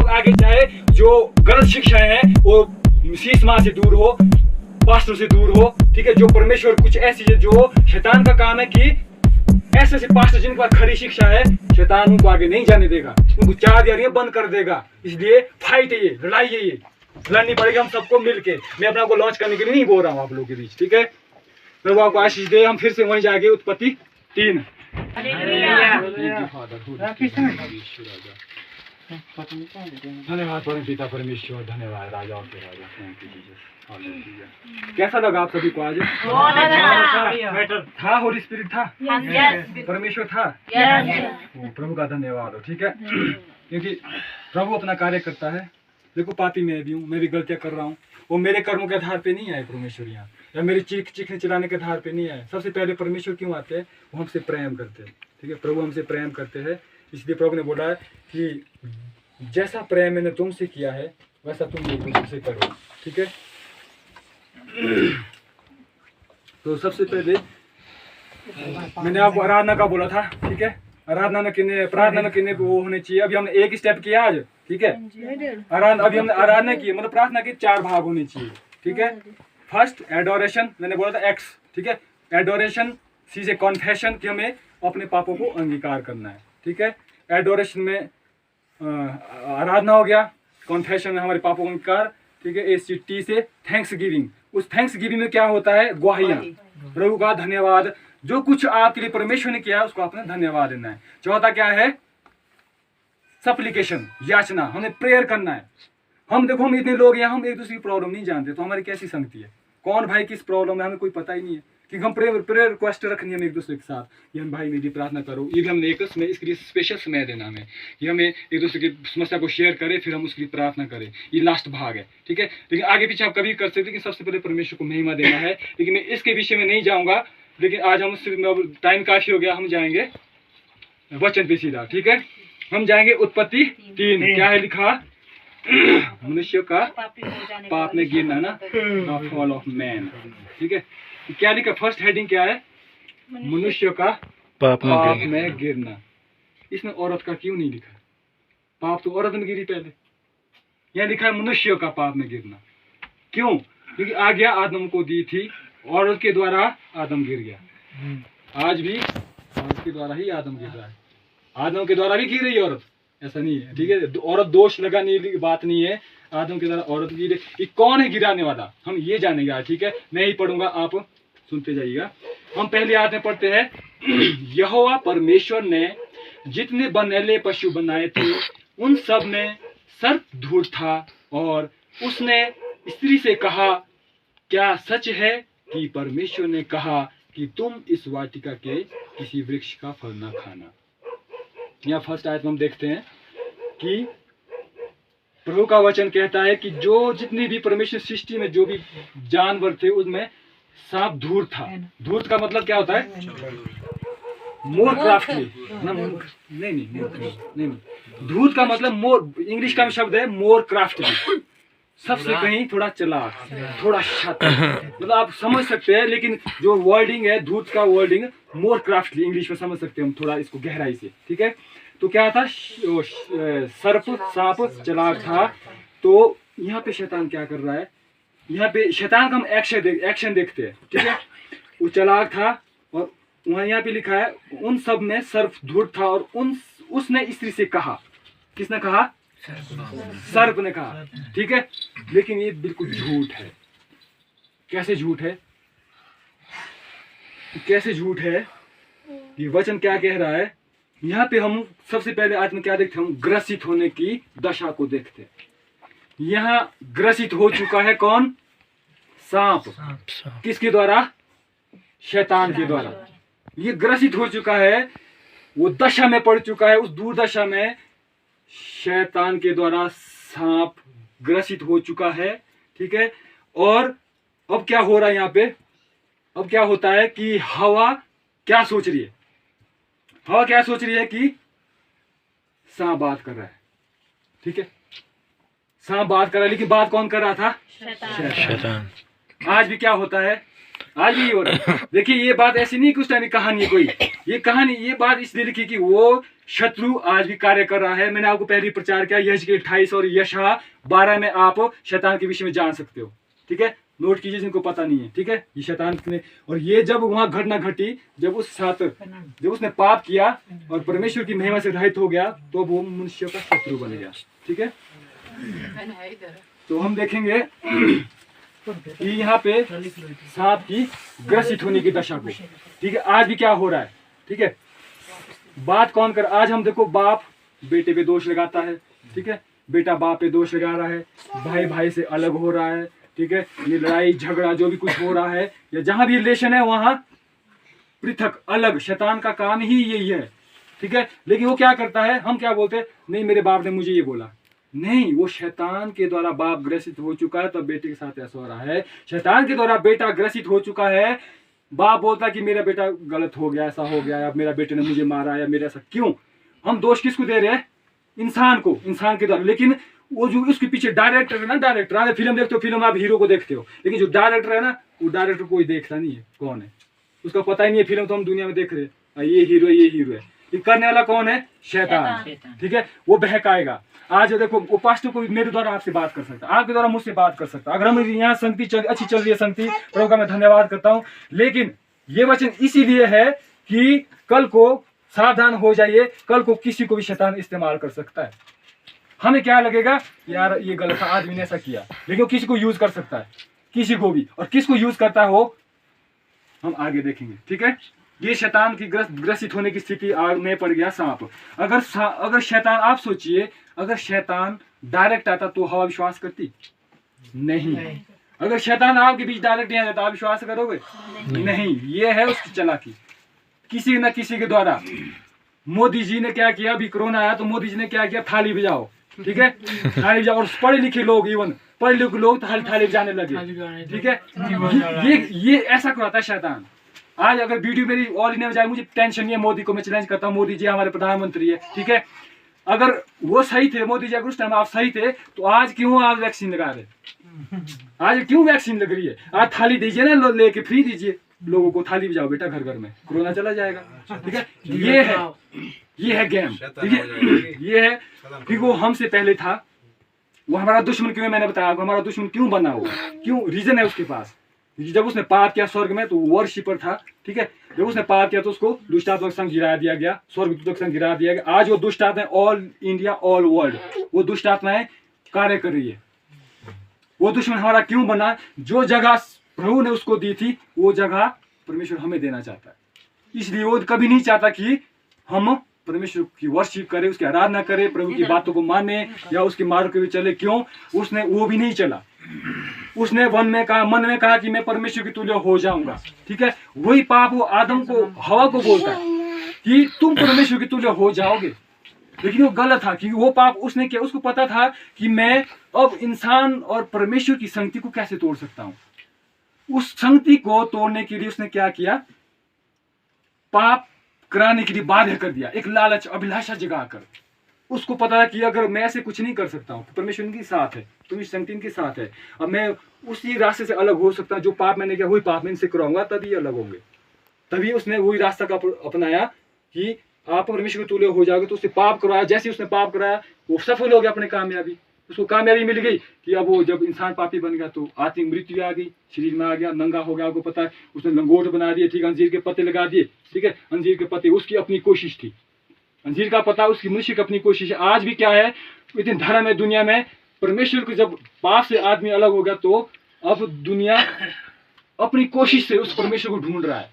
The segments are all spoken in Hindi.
लोग आगे जाए, जो गलत शिक्षाएं हैं वो शीश माँ से दूर हो, पास्टर से दूर हो, ठीक है। जो परमेश्वर कुछ ऐसी है जो शैतान का काम है कि ऐसे ऐसे पास्टर जिनके पास खरी शिक्षा है, शैतान उनको आगे नहीं जाने देगा, उनको 4 दियारियां बंद कर देगा। इसलिए फाइट है, ये लड़ाई है, ये लड़नी पड़ेगी हम सबको मिलके। मैं अपना को लॉन्च करने के लिए नहीं बोल रहा हूँ आप लोगों के बीच, ठीक है। प्रभु आपको आशीष दे। हम फिर से वहीं जाएंगे उत्पत्ति 3। धन्यवाद परम पिता परमेश्वर, धन्यवाद राजाओं के राजा। Thank you Jesus. कैसा लगा आप सभी को आज? था होली स्पिरिट था, परमेश्वर था। प्रभु का धन्यवाद हो, ठीक है। क्योंकि प्रभु अपना कार्य करता है। देखो पापी मैं भी हूँ, मैं भी गलतियाँ कर रहा हूँ। वो मेरे कर्मों के आधार पे नहीं आए परमेश्वर यहाँ, या मेरी चीखने चिल्लाने के आधार पे नहीं आए। सबसे पहले परमेश्वर क्यों आते हैं? वो हमसे प्रेम करते हैं, ठीक है। प्रभु हमसे प्रेम करते हैं, इसलिए प्रभु ने बोला है कि जैसा प्रेम मैंने तुमसे किया है वैसा तुम एक दूसरे से करो, ठीक है। तो सबसे पहले मैंने आपको आराधना का बोला था, ठीक है। आराधना न करने, प्रार्थना न करने वो होने चाहिए। अभी हमने एक स्टेप किया आज, ठीक है। अभी हमने आराधना की, मतलब प्रार्थना के 4 भाग होने चाहिए, ठीक है। फर्स्ट एडोरेशन, मैंने बोला था एक्स, ठीक है। एडोरेशन, सी से कॉन्फेशन कि हमें अपने पापों को अंगीकार करना है, ठीक है। एडोरेशन में आराधना हो गया, कॉन्फेशन में हमारे पापों का अंगीकार, ठीक है। टी से थैंक्स गिविंग, उस थैंक्स गिविंग में क्या होता है? ग्वाहियां, प्रभु का धन्यवाद। जो कुछ आपके लिए परमेश्वर ने किया है उसको आपने धन्यवाद देना है। चौथा क्या है? सप्लिकेशन, याचना, हमें प्रेयर करना है। हम देखो, हम इतने लोग हैं, हम एक दूसरे की प्रॉब्लम नहीं जानते, तो हमारी कैसी संगति है? कौन भाई किस प्रॉब्लम है हमें कोई पता ही नहीं है, कि हम प्रेयर रिक्वेस्ट रखनी है हम एक दूसरे के साथ, कि हम भाई मेरी प्रार्थना करो। ये भी हमने एक समय, इसके लिए स्पेशल समय देना हमें, कि हमें एक दूसरे की समस्या को शेयर करें, फिर हम उसके लिए प्रार्थना करें। ये लास्ट भाग है, ठीक है। लेकिन आगे पीछे आप कभी कर सकते, लेकिन सबसे पहले परमेश्वर को महिमा देना है। लेकिन मैं इसके विषय में नहीं जाऊँगा, लेकिन आज हम टाइम काफ़ी हो गया, हम जाएंगे वचन पे सीधा, ठीक है। हम जाएंगे उत्पत्ति 3। क्या है लिखा? मनुष्य का पाप में गिरना ना, द फॉल ऑफ मैन, ठीक है। क्या लिखा? फर्स्ट हेडिंग क्या है? मनुष्य का पाप में गिरना। इसमें औरत का क्यों नहीं लिखा? पाप तो औरत में गिरी पहले, यहाँ लिखा है मनुष्य का पाप में गिरना। क्यों? क्योंकि आज्ञा आदम को दी थी, औरत के द्वारा आदम गिर गया। आज भी औरत के द्वारा ही आदम गिर रहा है, आदम के द्वारा भी गिर रही है औरत, ऐसा नहीं है, ठीक है। औरत दोष लगाने की बात नहीं है, आदम के द्वारा औरत गिरे। ये कौन है गिराने वाला? हम ये जानेंगे आज, ठीक है। मैं ही पढ़ूंगा, आप सुनते जाइएगा। हम पहले आयत में पढ़ते हैं, यहोवा परमेश्वर ने जितने बनैले पशु बनाए थे उन सब में सर्प धूर्त था, और उसने स्त्री से कहा, क्या सच है कि परमेश्वर ने कहा कि तुम इस वाटिका के किसी वृक्ष का फल न खाना? यहाँ फर्स्ट आयत में हम देखते हैं कि प्रभु का वचन कहता है कि जो जितनी भी परमेश्वर सृष्टि में जो भी जानवर थे उसमें सांप धूर्त था। धूर्त का मतलब क्या होता है? मोर क्राफ्टली, नहीं, धूर्त का मतलब मोर, इंग्लिश का शब्द है मोर क्राफ्टली, सबसे कहीं थोड़ा चालाक, थोड़ा शातिर, मतलब आप समझ सकते हैं। लेकिन जो वर्डिंग है धूर्त का, वर्डिंग मोर क्राफ्टली, इंग्लिश में समझ सकते हैं हम थोड़ा इसको गहराई से, ठीक है। तो क्या था? सर्प, सांप चालाक था। तो यहाँ पे शैतान क्या कर रहा है? यहाँ पे शैतान का हम एक्शन देखते हैं, ठीक है। वो चालाक था, और वहाँ यहाँ पे लिखा है उन सब में सर्प धूर्त था, और उसने स्त्री से कहा। किसने कहा? सर्प ने कहा, ठीक है। लेकिन ये बिल्कुल झूठ है। कैसे झूठ है? कैसे झूठ है? ये वचन क्या कह रहा है? यहाँ पे हम सबसे पहले आज में क्या देखते हैं? हम ग्रसित होने की दशा को देखते हैं। यहाँ ग्रसित हो चुका है कौन? सांप। किसके द्वारा? शैतान के द्वारा। ये ग्रसित हो चुका है, वो दशा में पड़ चुका है, उस दुर्दशा में शैतान के द्वारा सांप ग्रसित हो चुका है, ठीक है। और अब क्या हो रहा है यहाँ पे? अब क्या होता है कि हवा क्या सोच रही है? हवा क्या सोच रही है कि सांप बात कर रहा है, ठीक है। सांप बात कर रहा है, लेकिन बात कौन कर रहा था? शैतान। आज भी क्या होता है? आज भी हो रहा है। देखिए, ये बात ऐसी नहीं कि उस टाइम कहानी है कोई, ये कहानी, ये बात इसलिए लिखी कि वो शत्रु आज भी कार्य कर रहा है। मैंने आपको पहले प्रचार किया, यहेजकेल 28 और यशायाह 12 में आप शैतान के विषय में जान सकते हो। ठीक है, नोट कीजिए जिनको पता नहीं है। ठीक है, ये शैतान ने, और ये जब वहां घटना घटी, जब उसने पाप किया और परमेश्वर की महिमा से रहित हो गया, तो वो मनुष्य का शत्रु बन गया। ठीक है, तो हम देखेंगे कि यहाँ पे सांप की ग्रसित होने की दशा को। ठीक है, आज भी क्या हो रहा है। ठीक है, बात कौन कर, आज हम देखो बाप बेटे पे दोष लगाता है। ठीक है, बेटा बाप पे दोष लगा रहा है, भाई भाई से अलग हो रहा है। ठीक है, ये लड़ाई झगड़ा जो भी कुछ हो रहा है, या जहां भी रिलेशन है वहां पृथक अलग, शैतान का काम ही यही है। ठीक है, लेकिन वो क्या करता है, हम क्या बोलते हैं, नहीं मेरे बाप ने मुझे ये बोला, नहीं, वो शैतान के द्वारा बाप ग्रसित हो चुका है, तब बेटे के साथ ऐसा हो रहा है। शैतान के द्वारा बेटा ग्रसित हो चुका है, बाप बोलता कि मेरा बेटा गलत हो गया, ऐसा हो गया, अब मेरा बेटे ने मुझे मारा, या मेरा ऐसा क्यों। हम दोष किसको दे रहे हैं, इंसान को, इंसान के द्वारा। लेकिन वो जो उसके पीछे डायरेक्टर है ना, डायरेक्टर, आप फिल्म देखते हो, फिल्म आप हीरो को देखते हो, लेकिन जो डायरेक्टर है ना, वो डायरेक्टर कोई देखता नहीं है कौन है, उसका पता ही नहीं है। फिल्म तो हम दुनिया में देख रहे हैं, ये हीरो है, ये करने वाला कौन है, शैतान। ठीक है, वो बहकाएगा। आज देखो, वो पास्टर को मेरे द्वारा आपसे बात कर सकता है, आपके द्वारा मुझसे बात कर सकता है। अगर हम यहाँ संगति अच्छी चल रही है, संगति प्रभु का मैं धन्यवाद करता हूँ, लेकिन ये वचन इसीलिए है कि कल को सावधान हो जाइए, कल को किसी को भी शैतान इस्तेमाल कर सकता है। हमें क्या लगेगा, यार ये गलत था, आदमी ने ऐसा किया, लेकिन वो किसी को यूज कर सकता है, किसी को भी, और किसको यूज करता है वो हम आगे देखेंगे। ठीक है, ये शैतान की ग्रसित होने की स्थिति आग में पड़ गया सांप। अगर शैतान, आप सोचिए, अगर शैतान डायरेक्ट आता तो हवा विश्वास करती नहीं। अगर शैतान आपके बीच डायरेक्ट नहीं आता, आप विश्वास करोगे नहीं। ये है उसकी चालाकी, किसी न किसी के द्वारा। मोदी जी ने क्या किया, अभी कोरोना आया तो मोदी जी ने क्या किया, थाली बजाओ। ठीक है, थाली बजाओ, और पढ़े लिखे लोग, इवन पढ़े लिखे लोग थाली बजाने लगे। ठीक है, ये ऐसा कराता है शैतान। आज अगर वीडियो मेरी ऑल इंडिया में जाए, मुझे टेंशन नहीं है, मोदी को मैं चैलेंज करता हूँ, मोदी जी हमारे प्रधानमंत्री है। ठीक है, अगर वो सही थे, मोदी जी अगर उस टाइम आप सही थे, तो आज क्यों आप वैक्सीन लगा रहे, आज क्यों वैक्सीन लग रही है। आज थाली दीजिए ना, लेके फ्री दीजिए लोगों को, थाली बजाओ बेटा घर घर में, कोरोना चला जाएगा। ठीक है, ये है गेम। ठीक है, ये है कि वो हमसे पहले था, वो हमारा दुश्मन क्यों है, मैंने बताया आपको हमारा दुश्मन क्यों बना हुआ, क्यों, रीजन है उसके पास। जब उसने पाप किया स्वर्ग में, तो वर्शिपर था। ठीक है, जब उसने पाप किया तो उसको दुष्ट आत्मा के संग गिरा दिया गया, स्वर्गदूतों के संग गिरा दिया गया। आज वो दुष्ट आत्मा ऑल इंडिया, ऑल वर्ल्ड, वो दुष्ट आत्माएं कार्य कर रही है। वो दुश्मन हमारा क्यों बना, जो जगह प्रभु ने उसको दी थी, वो जगह परमेश्वर हमें देना चाहता है। इसलिए वो कभी नहीं चाहता कि हम परमेश्वर की वर्शिप करें, उसकी आराधना करें, प्रभु की बातों को माने, या उसके मार्ग पे भी चले। क्यों, उसने वो भी नहीं चला, उसने मन में कहा कि मैं परमेश्वर की तुल्य हो जाऊंगा। ठीक है, वही पाप वो आदम को, हवा को बोलता है कि तुम परमेश्वर की तुल्य हो जाओगे, लेकिन वो गलत था, क्योंकि वो पाप उसने किया। उसको पता था कि मैं अब इंसान और परमेश्वर की संगति को कैसे तोड़ सकता हूं। उस संगति को तोड़ने के लिए उसने क्या किया, पाप कराने के लिए बाध्य कर दिया, एक लालच, अभिलाषा जगाकर। उसको पता है कि अगर मैं ऐसे कुछ नहीं कर सकता हूँ, परमेश्वर इनके साथ है, तुम इस संगति इनके साथ है, अब मैं उसी रास्ते से अलग हो सकता हूँ, जो पाप मैंने किया वही पाप मैं इनसे कराऊंगा, तभी अलग होंगे। तभी उसने वही रास्ता का अपनाया कि आप परमेश्वर के तुल्य हो जाओगे। तो उससे पाप कराया, जैसे उसने पाप कराया वो सफल हो गया अपने कामयाबी, उसको कामयाबी मिल गई कि अब वो जब इंसान पापी बन गया तो आत्मिक मृत्यु आ गई, शरीर में आ गया, नंगा हो गया, आपको पता है, उसने लंगोट बना दिए। ठीक है, अंजीर के पत्ते लगा दिए। ठीक है, अंजीर के पत्ते उसकी अपनी कोशिश थी, अंजीर का पता उसकी मनुष्य की अपनी कोशिश है। आज भी क्या है, इतनी धर्म है दुनिया में, परमेश्वर को जब पाप से आदमी अलग हो गया तो अब दुनिया अपनी कोशिश से उस परमेश्वर को ढूंढ रहा है,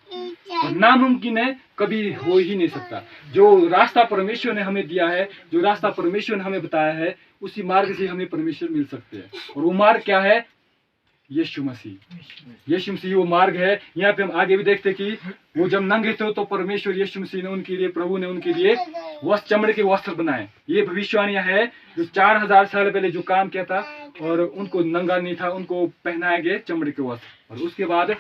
और नामुमकिन है, कभी हो ही नहीं सकता। जो रास्ता परमेश्वर ने हमें दिया है, जो रास्ता परमेश्वर ने हमें बताया है, उसी मार्ग से हमें परमेश्वर मिल सकते हैं। और वो मार्ग क्या है, यीशु मसीह। यीशु मसीह वो मार्ग है। यहाँ पे हम आगे भी देखते कि वो जब नंगे थे तो परमेश्वर यीशु मसीह ने उनके लिए, प्रभु ने उनके लिए वस्त्र, चमड़े के वस्त्र बनाए। ये भविष्यवाणियां है जो 4000 साल पहले जो काम किया था, और उनको नंगा नहीं था, उनको पहनाए गए चमड़े के वस्त्र। और उसके बाद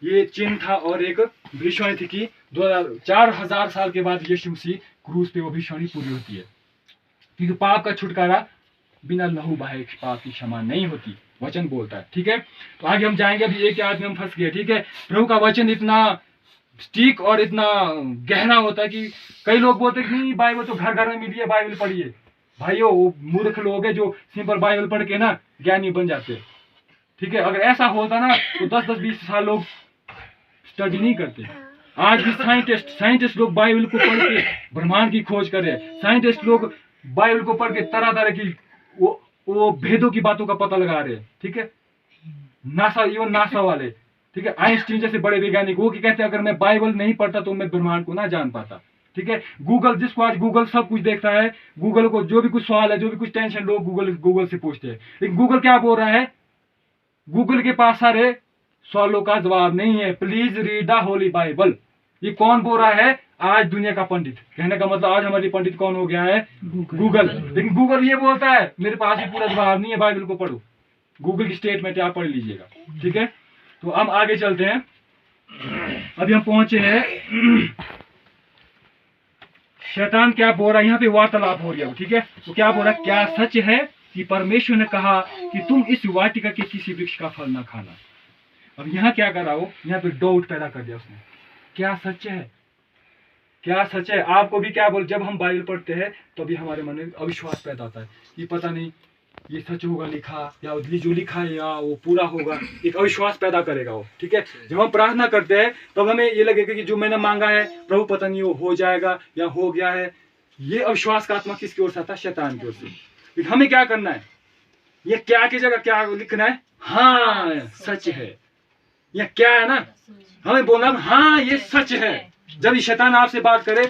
ये चिन्ह था, और एक भविष्यवाणी थी कि 4000 साल के बाद यीशु मसीह क्रूस पे वो भविष्यवाणी पूरी होती है, क्योंकि पाप का छुटकारा बिना लहू बहाए पाप की क्षमा नहीं होती, वचन बोलता है। ठीक है, तो आगे हम जाएंगे। अभी एक आदमी हम फंस गए। ठीक है, प्रभु का वचन इतना स्टिक और इतना गहरा होता है कि कई लोग बोलते हैं कि नहीं बाइबल तो घर घर में मिली है, बाइबल पढ़िए। भाइयों, वो मूर्ख लोग हैं जो सिंपल बाइबल पढ़ के ना ज्ञानी बन जाते हैं। ठीक है, अगर ऐसा होता ना तो 10-10, 20 साल लोग स्टडी नहीं करते। आज भी साइंटिस्ट लोग बाइबल को पढ़ के ब्रह्मांड की खोज कर रहे हैं। साइंटिस्ट लोग बाइबल को पढ़ के तरह तरह की वो भेदों की बातों का पता लगा रहे हैं। ठीक है, नासा वाले, ठीक है, आइंस्टीन जैसे बड़े वैज्ञानिक वो कहते हैं अगर मैं बाइबल नहीं पढ़ता तो मैं ब्रह्मांड को ना जान पाता। ठीक है, गूगल, जिसको आज गूगल सब कुछ देखता है, गूगल को जो भी कुछ सवाल है, जो भी कुछ टेंशन लोग गूगल से पूछते हैं, लेकिन गूगल क्या बोल रहा है? गूगल के पास सारे सवालों का जवाब नहीं है। Please read the Holi Bible. ये कौन बोल रहा है? आज दुनिया का पंडित। कहने का मतलब आज हमारी पंडित कौन हो गया है? गूगल। लेकिन गूगल ये बोलता है मेरे पास भी पूरा जवाब नहीं है, बाइबल को पढ़ो। गूगल की स्टेटमेंट आप पढ़ लीजिएगा। ठीक है, तो हम आगे चलते हैं। अभी हम पहुंचे हैं शैतान क्या बोल रहा है, यहाँ पे वार्तालाप हो रही है। ठीक है, तो क्या बोल रहा है? क्या सच है कि परमेश्वर ने कहा कि तुम इस वाटिका के किसी वृक्ष का फल ना खाना? अब यहाँ क्या कर रहा हो? यहाँ पे डाउट पैदा कर दिया उसने। क्या सच है? क्या सच है? आपको भी क्या बोल, जब हम बाइबल पढ़ते हैं तो भी हमारे मन में अविश्वास पैदा होता है कि पता नहीं ये सच होगा लिखा, या जो लिखा है या वो पूरा होगा। एक अविश्वास पैदा करेगा वो। ठीक है, जब हम प्रार्थना करते हैं तब हमें ये लगेगा कि जो मैंने मांगा है प्रभु पता नहीं वो हो जाएगा या हो गया है। ये अविश्वास का आत्मा किसकी ओर से आता है? शैतान की ओर से। लेकिन हमें क्या करना है? ये क्या की जगह क्या लिखना है? हाँ सच है। यह क्या है ना, हमें बोलना हाँ ये सच है। जब ये शैतान आपसे बात करे,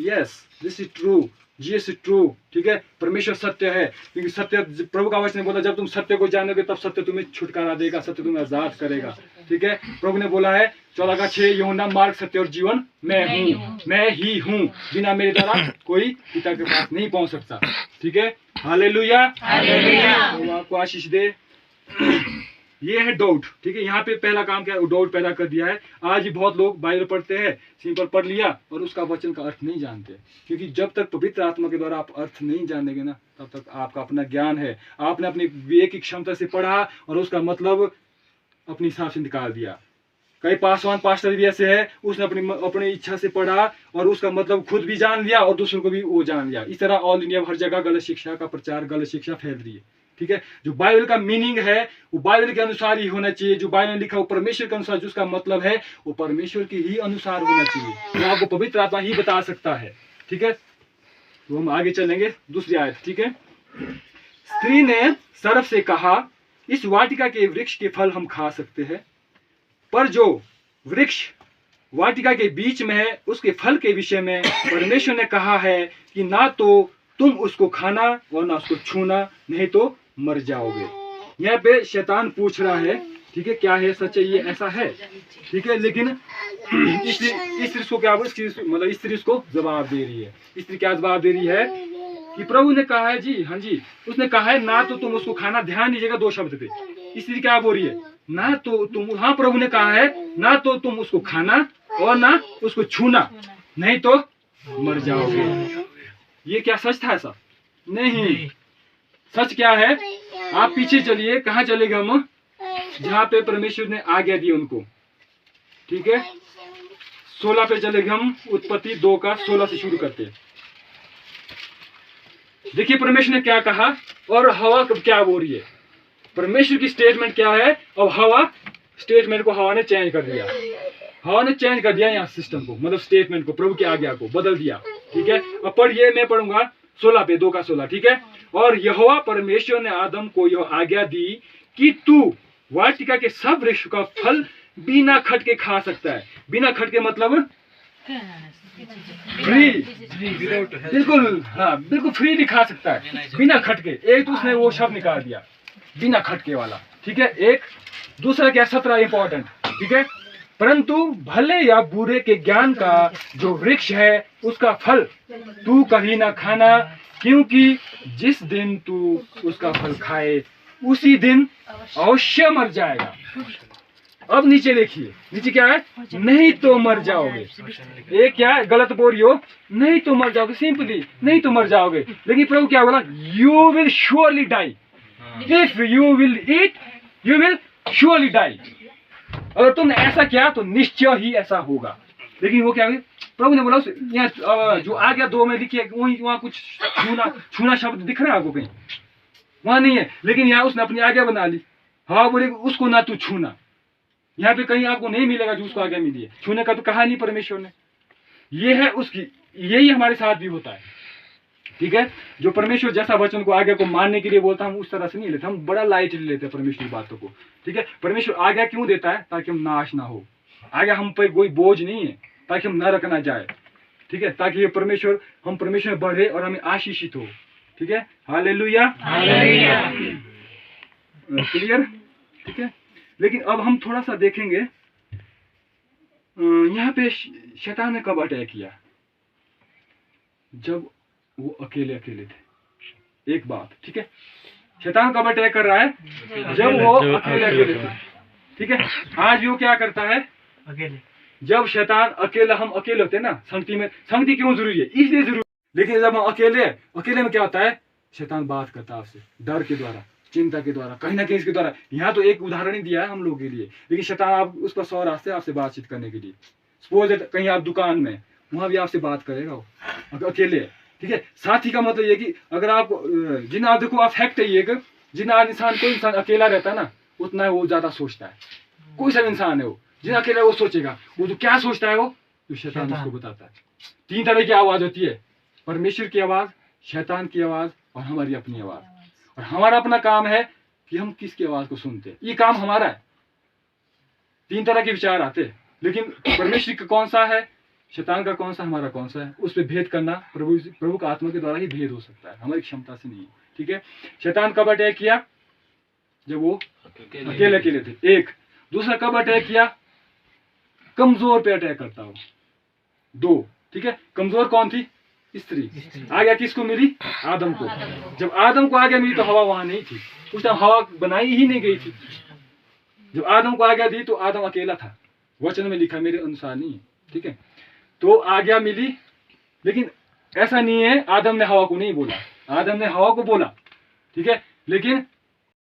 yes this is true, GS is true. ठीक है, परमेश्वर सत्य है, क्योंकि सत्य, प्रभु का वचन ने बोला जब तुम सत्य को जानोगे तब सत्य तुम्हें छुटकारा देगा, सत्य तुम्हें आजाद करेगा। ठीक है, प्रभु ने बोला है 14:6, यूहन्ना मार्ग सत्य और जीवन मैं हूँ, मैं ही हूँ, बिना मेरे द्वारा कोई पिता के पास नहीं पहुंच सकता। ठीक है, हालेलुया, हालेलुया। आपको आशीष दे। ये है डाउट। ठीक है, यहाँ पे पहला काम क्या है? डाउट पैदा कर दिया है। आज भी बहुत लोग बाइबल पढ़ते हैं, सिंपल पढ़ लिया और उसका वचन का अर्थ नहीं जानते, क्योंकि जब तक पवित्र आत्मा के द्वारा आप अर्थ नहीं जानेंगे ना तब तक आपका अपना ज्ञान है, आपने अपने विवेक की क्षमता से पढ़ा और उसका मतलब अपने हिसाब से निकाल दिया। कई पासवान पास्टर भी ऐसे है, उसने अपनी इच्छा से पढ़ा और उसका मतलब खुद भी जान लिया और दूसरों को भी वो जान लिया। इस तरह ऑल इंडिया हर जगह गलत शिक्षा का प्रचार, गलत शिक्षा फैल रही है। ठीक है, जो बाइबल का मीनिंग है वो बाइबल के अनुसार ही होना चाहिए। जो बाइबल में लिखा वो परमेश्वर के अनुसार, जिसका मतलब है वो परमेश्वर के ही अनुसार होना चाहिए, वो आपको पवित्र आत्मा ही बता सकता है। ठीक है, तो हम आगे चलेंगे दूसरी आयत। ठीक है, स्त्री ने सर्प से कहा इस वाटिका के वृक्ष के फल हम खा सकते हैं, पर जो वृक्ष वाटिका के बीच में है उसके फल के विषय में परमेश्वर ने कहा है कि ना तो तुम उसको खाना और ना उसको छूना, नहीं तो मर जाओगे। यहाँ पे शैतान पूछ रहा है, ठीक है, क्या है सच है, ये ऐसा है। ठीक है, लेकिन स्त्री को क्या, मतलब स्त्री उसको जवाब दे रही है। स्त्री क्या जवाब दे रही है कि प्रभु ने कहा है जी, हाँ जी, उसने कहा है ना तो तुम उसको खाना। ध्यान दीजिएगा 2 शब्द पे। स्त्री क्या बोल रही है? ना तो तुम, हाँ प्रभु ने कहा है ना तो तुम उसको खाना और ना उसको छूना, नहीं तो मर जाओगे। ये क्या सच था? ऐसा नहीं। सच क्या है? आप पीछे चलिए, कहाँ चलेंगे हम? जहाँ पे परमेश्वर ने आज्ञा दी उनको। ठीक है, 16 पे चलेंगे हम। उत्पत्ति 2:16 से शुरू करते हैं। देखिए परमेश्वर ने क्या कहा और हवा क्या बोल रही है। परमेश्वर की स्टेटमेंट क्या है और हवा स्टेटमेंट को हवा ने चेंज कर दिया। हवा ने चेंज कर दिया यहाँ सिस्टम को, मतलब स्टेटमेंट को, प्रभु की आज्ञा को बदल दिया। ठीक है, अब पढ़िए, मैं पढ़ूंगा 16 पे, 2:16। ठीक है, और यहोवा परमेश्वर ने आदम को यह आज्ञा दी कि तू वाटिका के सब वृक्ष का फल बिना खटके खा सकता है। बिना खटके मतलब फ्री, बिल्कुल, हाँ बिल्कुल फ्री खा सकता है, बिना खटके। एक तो उसने वो शब्द निकाल दिया, बिना खटके वाला। ठीक है, एक दूसरा क्या? 17 इंपॉर्टेंट। ठीक है, परंतु भले या बुरे के ज्ञान का जो वृक्ष है उसका फल तू कभी ना खाना, क्योंकि जिस दिन तू उसका फल खाए उसी दिन अवश्य मर जाएगा। अब नीचे देखिए, नीचे क्या है? नहीं तो मर जाओगे। एक क्या है? गलत बोल रही हो, नहीं तो मर जाओगे, सिंपली नहीं तो मर जाओगे। लेकिन प्रभु क्या बोला? You will surely die, if you will eat you will surely die. अगर तुमने ऐसा किया तो निश्चय ही ऐसा होगा। लेकिन वो क्या हुई, प्रभु ने बोला यहाँ जो आ गया 2 में लिखिए, वही वहाँ कुछ छूना शब्द दिख रहा है आपको कहीं? वहां नहीं है। लेकिन यहाँ उसने अपनी आज्ञा बना ली। हवा बोले उसको ना तू छूना। यहाँ पे कहीं आपको नहीं मिलेगा जो उसको आज्ञा मिली है। छूने का तो कहा नहीं परमेश्वर ने। ये है उसकी, यही हमारे साथ भी होता है। ठीक है, जो परमेश्वर जैसा वचन को आज्ञा को मानने के लिए बोलता हम उस तरह से नहीं लेते, हम बड़ा लाइटली लेते हैं परमेश्वर की बातों को। ठीक है, परमेश्वर आज्ञा क्यों देता है? ताकि हम नाश ना हो। आज्ञा हम पर कोई बोझ नहीं है, ताकि हम न रखना जाए। ठीक है, ताकि ये परमेश्वर, हम परमेश्वर में बढ़े और हमें आशीषित हो। ठीक है, हालेलुया, क्लियर? ठीक है, लेकिन अब हम थोड़ा सा देखेंगे यहाँ पे शैतान ने कब अटैक किया? जब वो अकेले थे। एक बात, ठीक है, शैतान कब अटैक कर रहा है? जब वो अकेले थे। ठीक है, आज वो क्या करता है? अकेले। जब शैतान अकेला, हम अकेले होते हैं ना, संगति क्यों जरूरी है? इसलिए जरूरी। लेकिन जब हम अकेले में क्या होता है? शैतान बात करता है आपसे, डर के द्वारा, चिंता के द्वारा, कहीं ना कहीं इसके द्वारा। यहाँ तो एक उदाहरण ही दिया है हम लोग के लिए, लेकिन शैतान आप उसका 100 रास्ते आपसे बातचीत करने के लिए। सपोज कहीं आप दुकान में, वहां भी आपसे बात करेगा वो, अगर अकेले है। ठीक है, साथी का मतलब ये कि अगर आप जिन आप देखो, आप फैक्ट है ये, जिन कोई इंसान अकेला रहता है ना, उतना वो ज्यादा सोचता है। कोई सा इंसान है वो, जिन अकेला वो सोचेगा, वो तो क्या सोचता है वो, तो शैतान उसको बताता है। 3 तरह की आवाज होती है, परमेश्वर की आवाज, शैतान की आवाज और हमारी अपनी आवाज। और हमारा अपना काम है कि हम किसकी आवाज को सुनते हैं, ये काम हमारा है। 3 तरह के विचार आते हैं, लेकिन परमेश्वर का कौन सा है, शैतान का कौन सा, हमारा कौन सा है, उस पर भेद करना प्रभु का आत्मा के द्वारा ही भेद हो सकता है, हमारी क्षमता से नहीं है। ठीक है, शैतान कब अटैक किया? जब वो अकेले थे। एक दूसरा कब अटैक किया? कमजोर पे अटैक करता हो। 2, ठीक है, कमजोर कौन थी? स्त्री। आज्ञा किसको मिली? आदम को। जब आदम को आज्ञा मिली तो हवा वहां नहीं थी, उस टाइम हवा बनाई ही नहीं गई थी। जब आदम को आज्ञा दी तो आदम अकेला था, वचन में लिखा, मेरे अनुसार नहीं है। ठीक है, तो आज्ञा मिली, लेकिन ऐसा नहीं है आदम ने हवा को नहीं बोला, आदम ने हवा को बोला। ठीक है, लेकिन